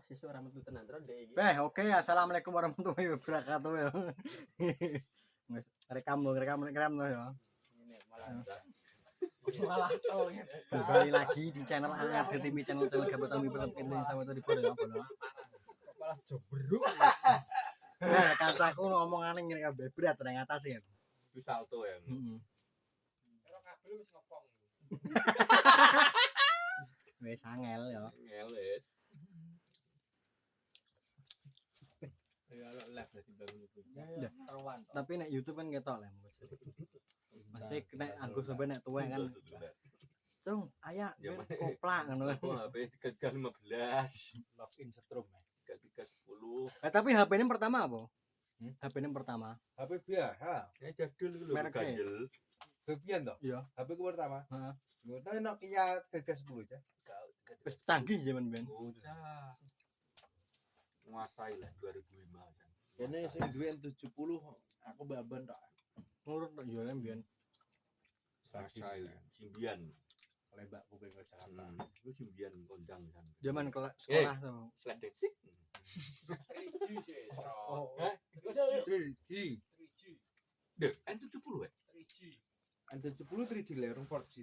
sesuk ora metu tenan terus ndek iki. Oke, assalamualaikum warahmatullahi wabarakatuh ya. Wis rekam to ya. Ini malah cowok. Kembali lagi di channel ARD TV, channel Gabatan Wibawa Indonesia itu di Bodo ya, Bodo. Malah jobruk. Kancaku ngomongane ngene kabeh berat nang atas ya. Itu salto ya. Heeh. Karo kabel wis ngopong. Wis angel ya. Ngeles. Ya lek dadi bangun itu. Ya. Terwan. Tapi nek YouTube kan ketok lah. Masih kena anggo sampe nek tuwek kan. Cung, ayak koplak ngono. Aku HP 315. Login setrum. 310. Tapi HP ini pertama apa? HP ini pertama. HP biasa. Ya jadul iku lho Mereknya? ganjel. Kepian toh? Iya. HP ku pertama. Heeh. Tapi Nokia 310 aja. Wis canggih zaman ben. Bocah. Nguasai lah 2005 kan. Ini sing duwe 70 aku baban tok. Nurut tok yo ben. Nguasai simbian. Lebakku ben ke Jakarta. Itu simbian kondang kan. Zaman sekolah tuh. Slendek sih. 3G sih. Oh. Hah? 3G. 3G. Deh, N70 ya? 3G. N70 3G le, 4G.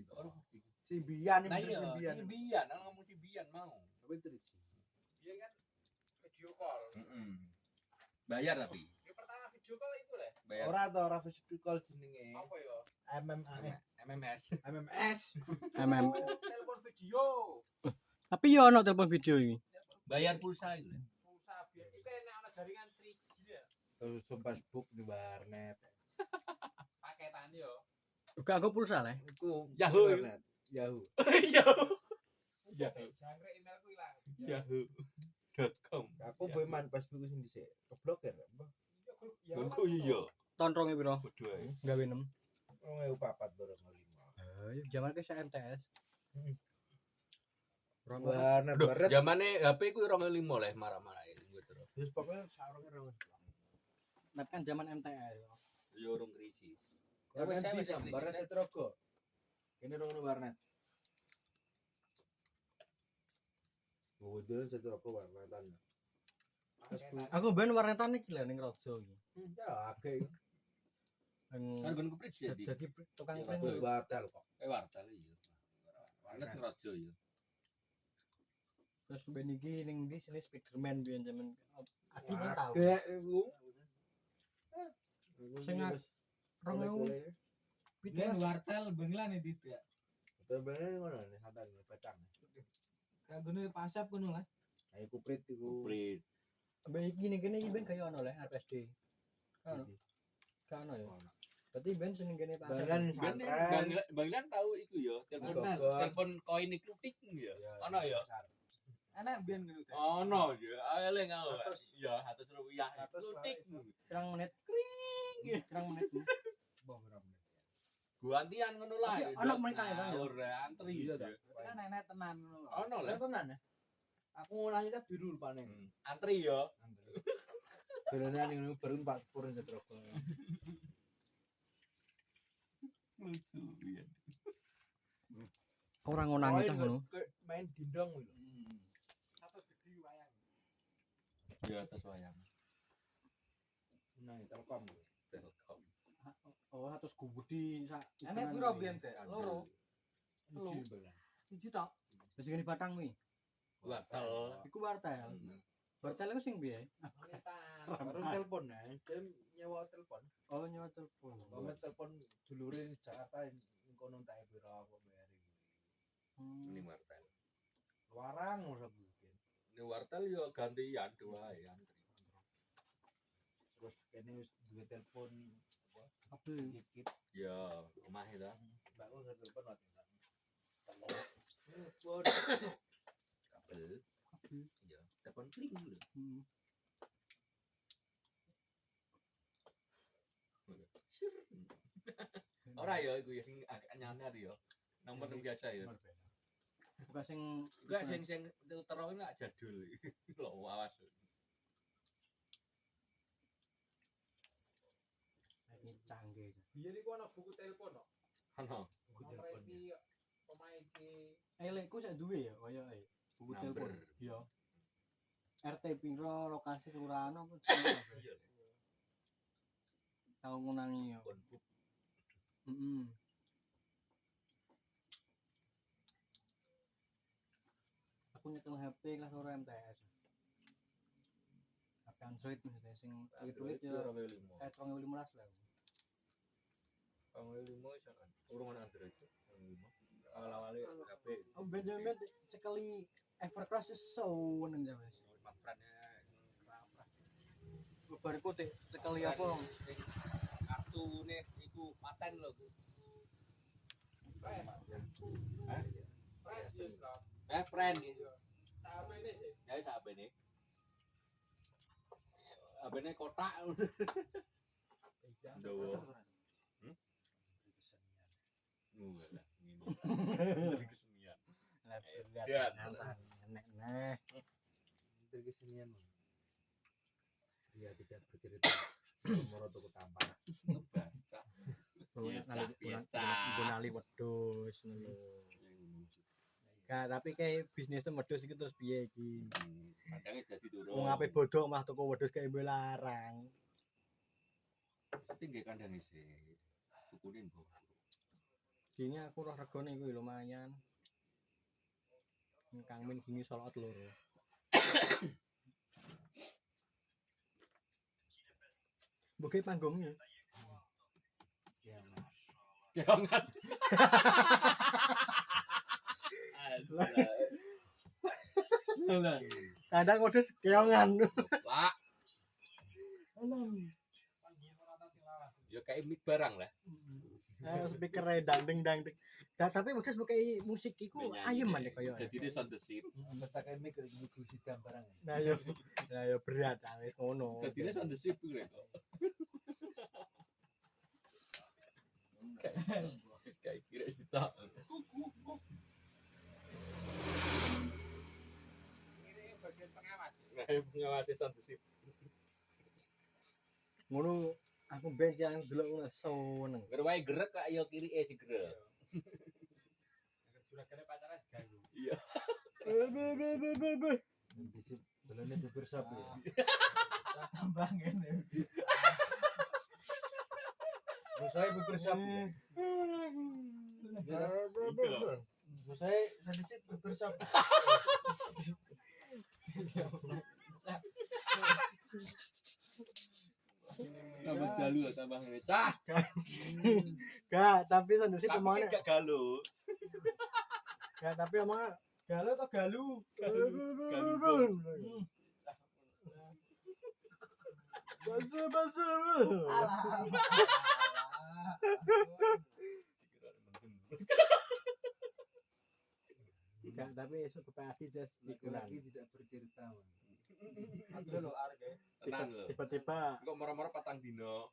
Simbian Nah ini iya, simbian. Simbian, ngomong Simbian mau. Tapi 3G. Dia kan video call. Bayar tapi. Yang pertama video call itu lah. Bayar. Ora video call jenenge. Apa ya? MMS. MMS. Telepon video. Tapi yo ono telepon video iki. Bayar pulsa itu. Pulsa biar itu enak ana jaringan 3G ya. Terus Facebook di warnet. Paketan yo. Uga aku pulsa lah. Iku Yahoo. warnet. Yahoo. Ya. Jangkrik emailku ilang. Yahoo.com. Aku beman Facebook sing dhisik. Keblokir. Ya Gonku iya. Tahun 2000 piro? Bodoh ae. Gawe 6. 2004 baru 5. Ayo zaman ke MTS. Warnet Aduh, warnet. zamane HP ku 2005 lah marah-marah itu terus. Terus pokoknya sarungnya rong. Tapi kan zaman MTS. Yo urung krisis. Warnet saya bisa, masih warnet krisis, Cetrogo. Ini rong warnet. Kebetulan Cetrogo warnetan. Aku ben warnetan iki lho ning Raja iki. Ya agak Kan Nang gonku print jadi. jadi tukang Ya, print. Pak. batal kok. Wartel iya. Warnet Raja ya. Terus ben iki ning ndi sini Spiderman biyen zaman Adi ben tau. Agak iku. Sing rong Bikin wartel benglan itu ya. Sebenarnya ngono nih santan batang. Kagune pasap kono lah. Nah iku prit iku. Print. Ben iki ning kene iki ben kaya ono le RPSD. Kan ono ya. Berarti ben sing kene Pak. Baran santren. Banglan tahu iku ya, telepon koin iku tik ya. Ono ya. Enak biyen ngono kan. Ono ya, eling aku. Atus. Ya, 100 rupiah. Atus Tik. Pirang menit. Kring. Pirang menit. Gantian ngono lah. Iya, ono mereka ya, Bang, ya? Ora antri. Iya, ya. Dak. Kan enak tenan ngono lho. Ono lah. Lah tenan ya. Aku ngulangi kan biru rupane. Antri ya. Beneran ngono baru 40 Cetrogo. Lucu ya. Ora ngonangi cah ngono. Main dindong lho. Satu gede wayang. Ya atas wayang. Nah, Telkom. Telkom. Oh, atus gubudi sak. Enak piro biyen teh? Loro. Telu. Siji tok. Wis ngene batang kuwi. Wartel. Iku wartel. Wartel iku sing piye? Baru telepon nah, dia nyewa telepon. Oh, nyewa telepon. Kalau telepon dulure di Jakarta ning kono tak piro apa bayar iki. Ini wartel. Warang ora mungkin. Ini wartel yo gantian dua ya antri. Terus kene wis duwe telepon Kabel. dikit. Ya, omah itu. Mbak kok nggak telepon waktu itu. Kabel. Ya, telepon kling lho. Ora ya iku ya sing agak nyanyar ya. Nomor yang biasa ya. Bukan sing Enggak sing terowongan enggak jadul. Lho awas. ini canggih. Biyen iku ana buku telepon kok. Ono. Nomor iki pemain iki Elekku sak duwe ya kaya buku Number. telepon. Iya. RT piro lokasi kelurahan apa? Tahu ngunangi ya. Heeh. Aku nyetel HP kelas loro MTS. HP Android maksudnya sing tulit ya 2015 lah. Panggil 5 iso urungan Android. Awal-awale HP. Oh Benjamin sekali Evercross itu seneng ya Mas. Bariku sekali apa? Kartune iku paten lho. Friend. Ya sabene. Abene kotak. Ndawa. Kesenian. Lihat enek neh. Menteri Kesenian. Dia tidak bercerita nomor untuk tambah. Baca. Nali wedhus ngono. Gak, tapi kayak bisnis wedhus iki terus piye iki? Pandange dadi turun. Wong ape bodoh mah tuku wedhus kayak mbok larang. Tapi nggih kandange sih. Tukune mbok. Gini aku roh regane kuwi lumayan. Kang Min gini salot loro. Buke panggungnya. Jangan. Kadang wedhus keongan. Lah. Ya kayak mic barang lah. Speaker dangding. Tapi wedhus buke musik iku ayem man koyo. Jadi dia sound the ship. Metakan mic ngikusi barang. Nah yo berat wis ngono. Jadi dia sound the ship kuwi kok. Kayak kira cerita. Ini bagian pengawas. Nah, ngawasi sound the ship. Ngono aku ben yang delok ngono seneng. Gerwae gerek kak yo kiri si gerek. Sudah kena pacaran ganggu. Iya. Bisik belone bubur sapi. Tambah ngene. Saya bubur sapi. Saya sedikit bubur sapi. Tambah galu tambah ngecah. Gak, tapi sendiri kemana? Gak galu. Gak, tapi emang galu atau galu? Basa. Gak, tapi esok kepati just Laki tidak bercerita. Ada lo harga. Tenan lho. tiba-tiba Kok moro-moro patang dino.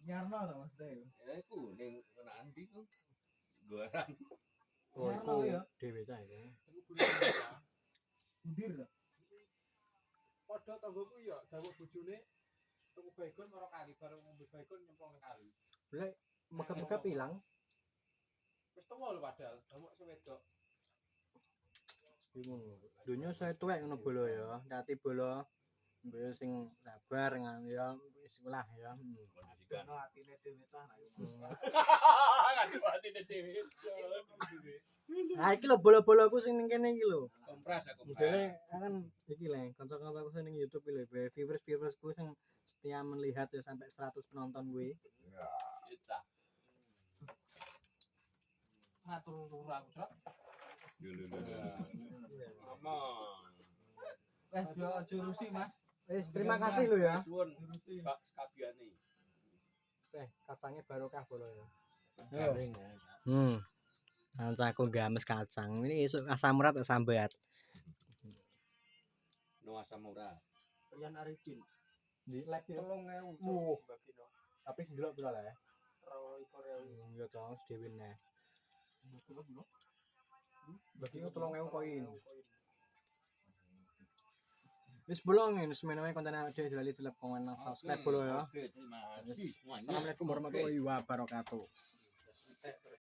Nyarno to Mas Teh. Ya iku ning nanti ku. Goran. oh ya dhewe ta ya. Undir to. Padha tanggoku ya dawuh bojone tuku baygon karo kali bareng ngombe baygon nyemplung ning kali. Lek megap-megap ilang. Wis tuwa lho padahal dawuh sing wedok. Bingung. Dunia saya tuwek ngono bolo ya. Dadi bolo mbek sing sabar ngan ya wis lah ya. Kondisikan. Ono atine dhewe cah nak. Ngasih atine dhewe. Nah iki lho bola-bola aku sing ning kene iki lho. Kompres aku. Dhewe kan iki le kanca-kancaku sing ning YouTube lho, viewers-viewersku sing setia melihat ya sampai 100 penonton gue. Iya. Ngatur-ngatur aku, Dok. Dulu. Aman. Wes yo aja rusi Mas. Wis terima kasih lho ya. Suwun Pak Skabiane. Kacangnya barokah bolo ya. Garing ya. Kancaku games kacang. Ini esuk asam urat atau sambat. No asam ura. Yan Arifin. Di like 3000 bagino. tapi ndelok pira lah ya. 2.000. Ya toh dhewe neh. Bagi 3000 koin. Wis bolong wis meneh konten awake dhewe dilali dilep komen subscribe bolo ya. Oke, terima kasih. Assalamualaikum warahmatullahi wabarakatuh.